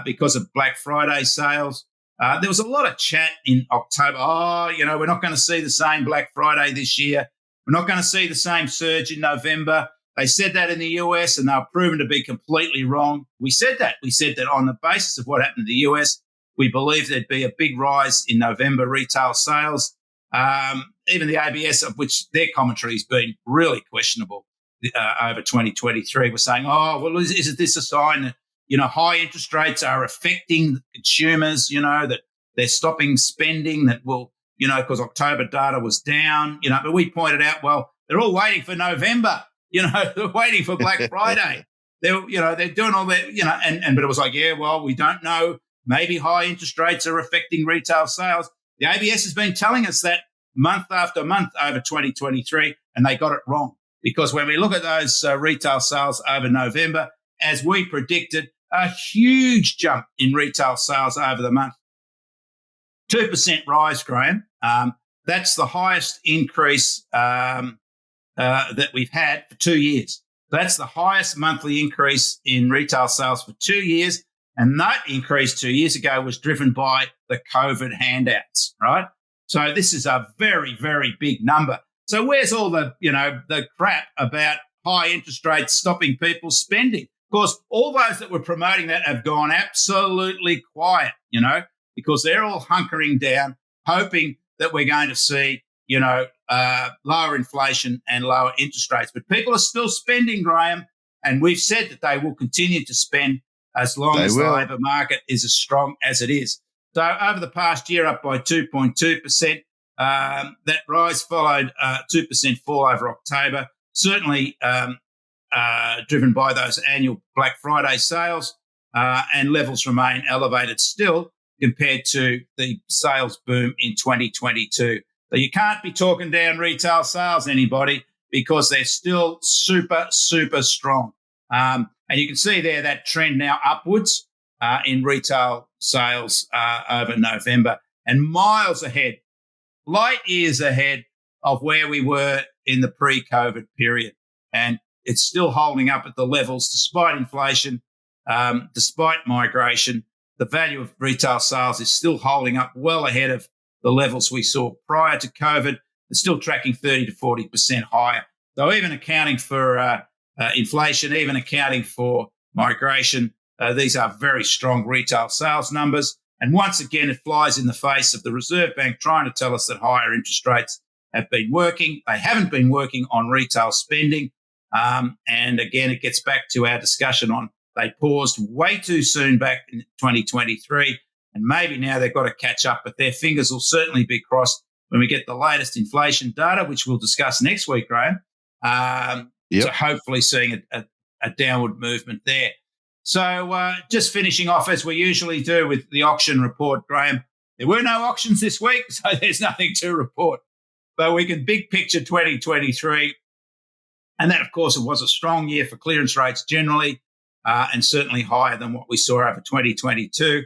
because of Black Friday sales. There was a lot of chat in October. We're not going to see the same Black Friday this year. We're not going to see the same surge in November. They said that in the US, and they were proven to be completely wrong. We said that. We said that on the basis of what happened in the US, we believe there'd be a big rise in November retail sales. Even the ABS, of which their commentary has been really questionable over 2023, was saying, isn't this a sign that, high interest rates are affecting consumers, that they're stopping spending, that will, because October data was down, but we pointed out, well, they're all waiting for November, they're waiting for Black Friday. They're doing all that, but it was like, we don't know. Maybe high interest rates are affecting retail sales. The ABS has been telling us that month after month over 2023, and they got it wrong. Because when we look at those retail sales over November, as we predicted, a huge jump in retail sales over the month. 2% rise, Graham. That's the highest increase that we've had for 2 years. That's the highest monthly increase in retail sales for 2 years. And that increase 2 years ago was driven by the COVID handouts, right? So this is a very, very big number. So where's all the crap about high interest rates stopping people spending? Of course, all those that were promoting that have gone absolutely quiet, because they're all hunkering down, hoping that we're going to see, lower inflation and lower interest rates. But people are still spending, Graham, and we've said that they will continue to spend as long as the labour market is as strong as it is. So over the past year, up by 2.2%. That rise followed 2% fall over October, certainly driven by those annual Black Friday sales, and levels remain elevated still compared to the sales boom in 2022. So you can't be talking down retail sales, anybody, because they're still super, super strong. And you can see there that trend now upwards in retail sales over November, and miles ahead, light years ahead of where we were in the pre-COVID period. And it's still holding up at the levels despite inflation, despite migration. The value of retail sales is still holding up well ahead of the levels we saw prior to COVID. It's still tracking 30 to 40% higher. So even accounting for inflation, even accounting for migration, these are very strong retail sales numbers. And once again, it flies in the face of the Reserve Bank trying to tell us that higher interest rates have been working. They haven't been working on retail spending. And again, it gets back to our discussion on they paused way too soon back in 2023. And maybe now they've got to catch up, but their fingers will certainly be crossed when we get the latest inflation data, which we'll discuss next week, Graeme. So hopefully seeing a downward movement there. So just finishing off as we usually do with the auction report, Graeme. There were no auctions this week, so there's nothing to report. But we can big picture 2023. And that, of course, it was a strong year for clearance rates generally, and certainly higher than what we saw over 2022.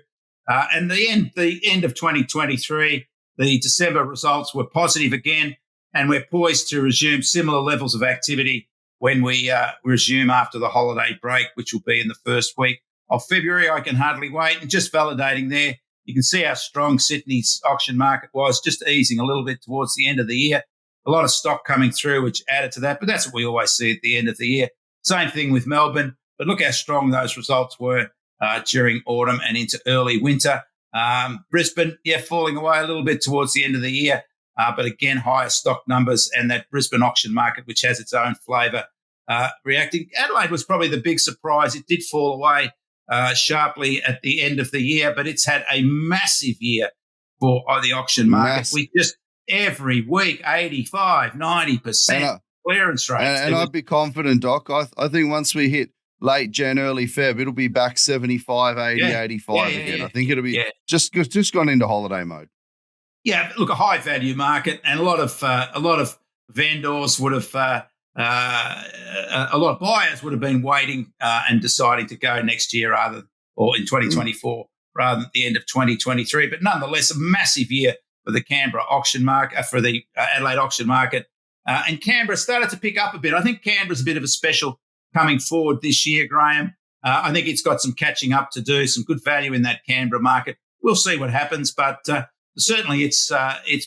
And the end of 2023, the December results were positive again, and we're poised to resume similar levels of activity when we resume after the holiday break, which will be in the first week of February. I can hardly wait. And just validating there, you can see how strong Sydney's auction market was, just easing a little bit towards the end of the year. A lot of stock coming through, which added to that, but that's what we always see at the end of the year. Same thing with Melbourne, but look how strong those results were during autumn and into early winter. Brisbane, falling away a little bit towards the end of the year, but again, higher stock numbers and that Brisbane auction market, which has its own flavour, reacting. Adelaide was probably the big surprise. It did fall away sharply at the end of the year, but it's had a massive year for the auction market. We just every week 85, 90% clearance rate. And I'd be confident, Doc. I think once we hit late Jan, early Feb, it'll be back 75, 80, 85 again. I think it'll be just gone into holiday mode. Yeah, look, a high value market, and a lot of vendors would have, a lot of buyers would have been waiting and deciding to go next year or in 2024 rather than at the end of 2023. But nonetheless, a massive year for the Canberra auction market, for the Adelaide auction market. And Canberra started to pick up a bit. I think Canberra's a bit of a special coming forward this year, Graeme. I think it's got some catching up to do, some good value in that Canberra market. We'll see what happens, but certainly it's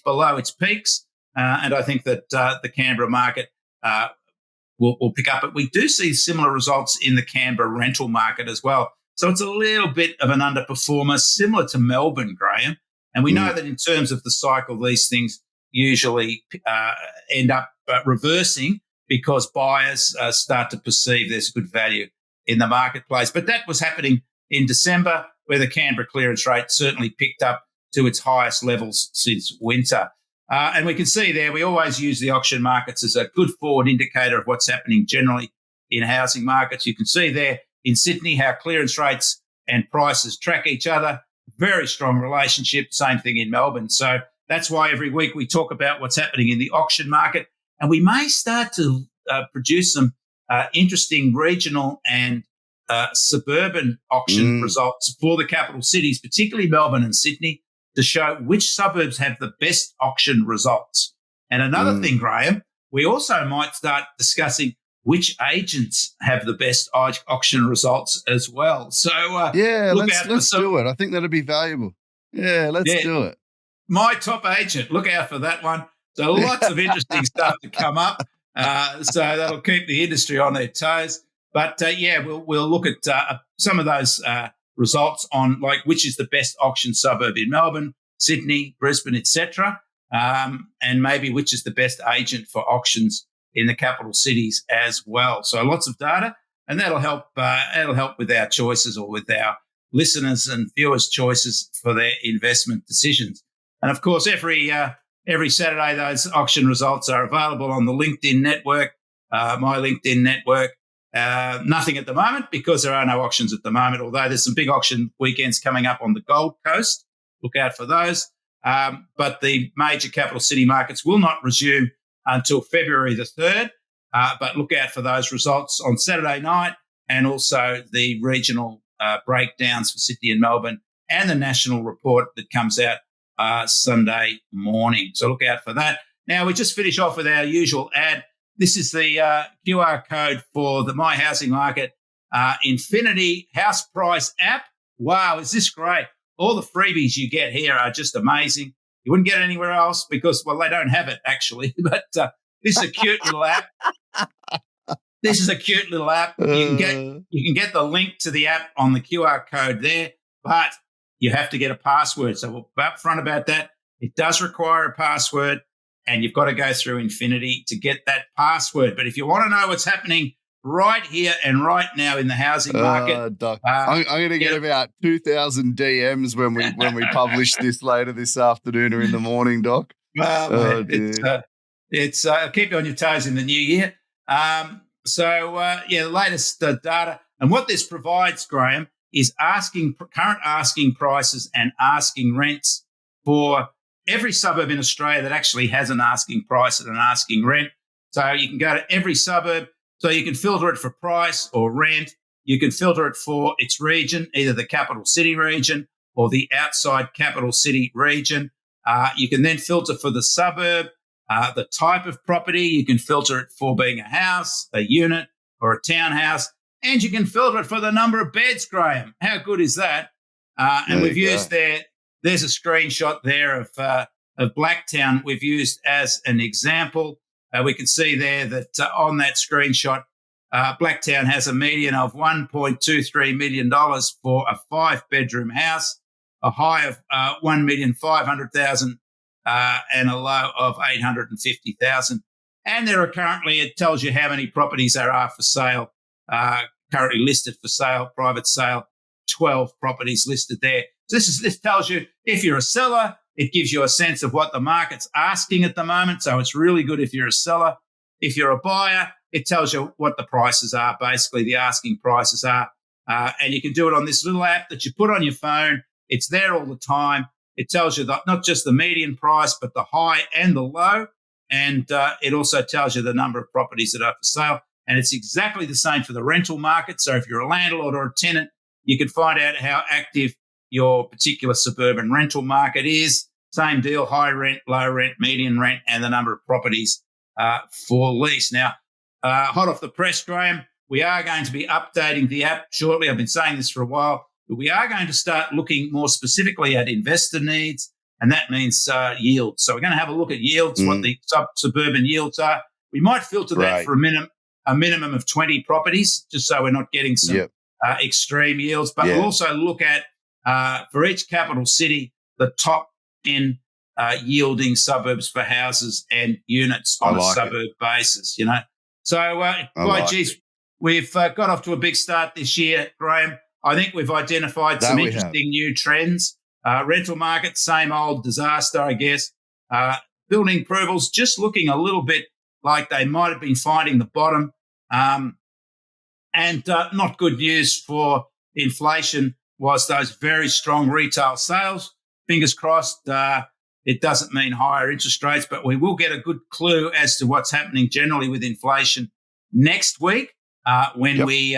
below its peaks. And I think that the Canberra market will pick up. But we do see similar results in the Canberra rental market as well. So it's a little bit of an underperformer, similar to Melbourne, Graeme. And we know that in terms of the cycle, these things usually end up reversing because buyers start to perceive there's good value in the marketplace. But that was happening in December, where the Canberra clearance rate certainly picked up to its highest levels since winter. And we can see there, we always use the auction markets as a good forward indicator of what's happening generally in housing markets. You can see there in Sydney how clearance rates and prices track each other. Very strong relationship. Same thing in Melbourne. So that's why every week we talk about what's happening in the auction market. And we may start to produce some interesting regional and suburban auction results for the capital cities, particularly Melbourne and Sydney, to show which suburbs have the best auction results. And another thing, Graeme, we also might start discussing which agents have the best auction results as well. So let's do it. I think that'll be valuable. Yeah, let's do it. My top agent, look out for that one. So lots of interesting stuff to come up. So that'll keep the industry on their toes. But we'll look at some of those results on like which is the best auction suburb in Melbourne, Sydney, Brisbane, etc., and maybe which is the best agent for auctions in the capital cities as well. So lots of data, and that'll help with our choices, or with our listeners and viewers' choices for their investment decisions. And of course, every Saturday, those auction results are available on the LinkedIn network, my LinkedIn network. Nothing at the moment because there are no auctions at the moment, although there's some big auction weekends coming up on the Gold Coast. Look out for those. But the major capital city markets will not resume until February the 3rd. But look out for those results on Saturday night, and also the regional breakdowns for Sydney and Melbourne, and the national report that comes out Sunday morning. So look out for that. Now, we just finish off with our usual ad. This is the QR code for the My Housing Market Infinity House Price app. Wow, is this great? All the freebies you get here are just amazing. You wouldn't get it anywhere else because, well, they don't have it actually. But this is a cute little app. This is a cute little app. You can get the link to the app on the QR code there, but you have to get a password. So we'll be upfront about that. It does require a password, and you've got to go through Infinity to get that password. But if you want to know what's happening right here and right now in the housing market, Doc, I'm going to get about 2,000 DMs when we publish this later this afternoon or in the morning, Doc. Well, it's keep you on your toes in the new year. The latest data, and what this provides, Graeme, is current asking prices and asking rents for every suburb in Australia that actually has an asking price and an asking rent. So you can go to every suburb. So you can filter it for price or rent. You can filter it for its region, either the capital city region or the outside capital city region. You can then filter for the suburb, the type of property. You can filter it for being a house, a unit, or a townhouse. And you can filter it for the number of beds, Graeme. How good is that? And we've used there's a screenshot there of Blacktown we've used as an example. We can see there that on that screenshot, Blacktown has a median of $1.23 million for a 5-bedroom house. a high of 1,500,000 and a low of 850,000. And there are currently, it tells you how many properties there are for sale, currently listed for sale, private sale, 12 properties listed there. So this tells you if you're a seller, it gives you a sense of what the market's asking at the moment. So it's really good if you're a seller. If you're a buyer, it tells you what the prices are, basically the asking prices are. And you can do it on this little app that you put on your phone. It's there all the time. It tells you that not just the median price, but the high and the low. And it also tells you the number of properties that are for sale. And it's exactly the same for the rental market. So if you're a landlord or a tenant, you can find out how active your particular suburban rental market is. Same deal, high rent, low rent, median rent, and the number of properties for lease. Now, hot off the press, Graeme, we are going to be updating the app shortly. I've been saying this for a while, but we are going to start looking more specifically at investor needs, and that means yield. So we're going to have a look at yields, what the suburban yields are. We might filter that for a minimum of 20 properties, just so we're not getting some extreme yields. But we'll also look at, for each capital city, the top 10 yielding suburbs for houses and units on a suburb basis, you know. So, we've got off to a big start this year, Graeme. I think we've identified some interesting new trends. Rental market, same old disaster, I guess. Building approvals just looking a little bit like they might have been finding the bottom. And not good news for inflation was those very strong retail sales. Fingers crossed, it doesn't mean higher interest rates, but we will get a good clue as to what's happening generally with inflation next week when we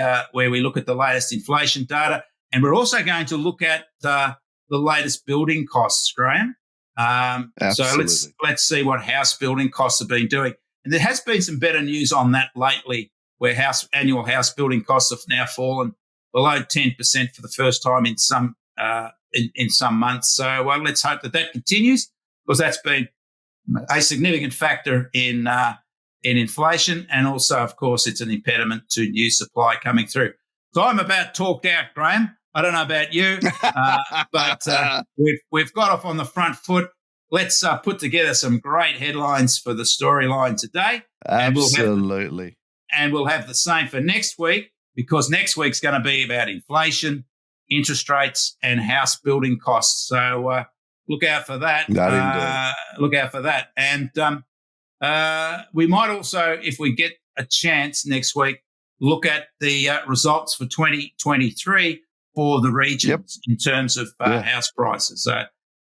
look at the latest inflation data. And we're also going to look at the latest building costs, Graeme. So let's see what house building costs have been doing. And there has been some better news on that lately, where annual house building costs have now fallen below 10% for the first time in some months. So let's hope that continues, because that's been a significant factor in inflation, and also, of course, it's an impediment to new supply coming through. So I'm about talked out, Graeme. I don't know about you, but we've got off on the front foot. Let's put together some great headlines for the storyline today. Absolutely. And we'll have the same for next week, because next week's going to be about inflation, interest rates, and house building costs. So look out for that. Look out for that. And we might also, if we get a chance next week, look at the results for 2023 for the regions in terms of house prices. So,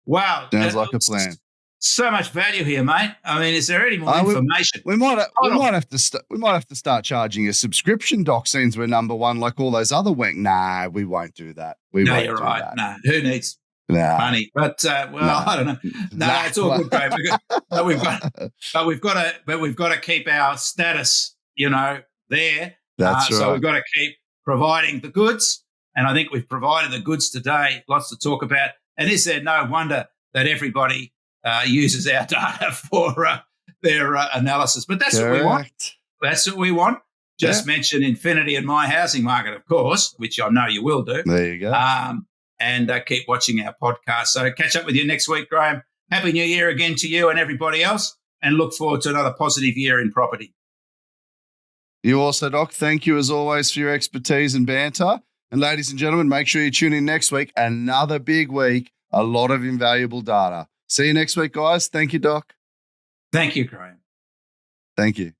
wow. Sounds like a plan. So much value here, mate. I mean, is there any more information? We might have to start charging a subscription, Doc, since we're number one, like all those other Nah, we won't do that. You're right. That. No, who needs money? But I don't know. No, it's all good, Graeme. We've got to keep our status, there. That's right. So we've got to keep providing the goods, and I think we've provided the goods today. Lots to talk about, and is there no wonder that everybody uses our data for their analysis? But that's what we want. That's what we want. Just mention Infinity and My Housing Market, of course, which I know you will do. There you go. And keep watching our podcast. So catch up with you next week, Graeme. Happy New Year again to you and everybody else, and look forward to another positive year in property. You also, Doc. Thank you as always for your expertise and banter. And ladies and gentlemen, make sure you tune in next week. Another big week, a lot of invaluable data. See you next week, guys. Thank you, Doc. Thank you, Graeme. Thank you.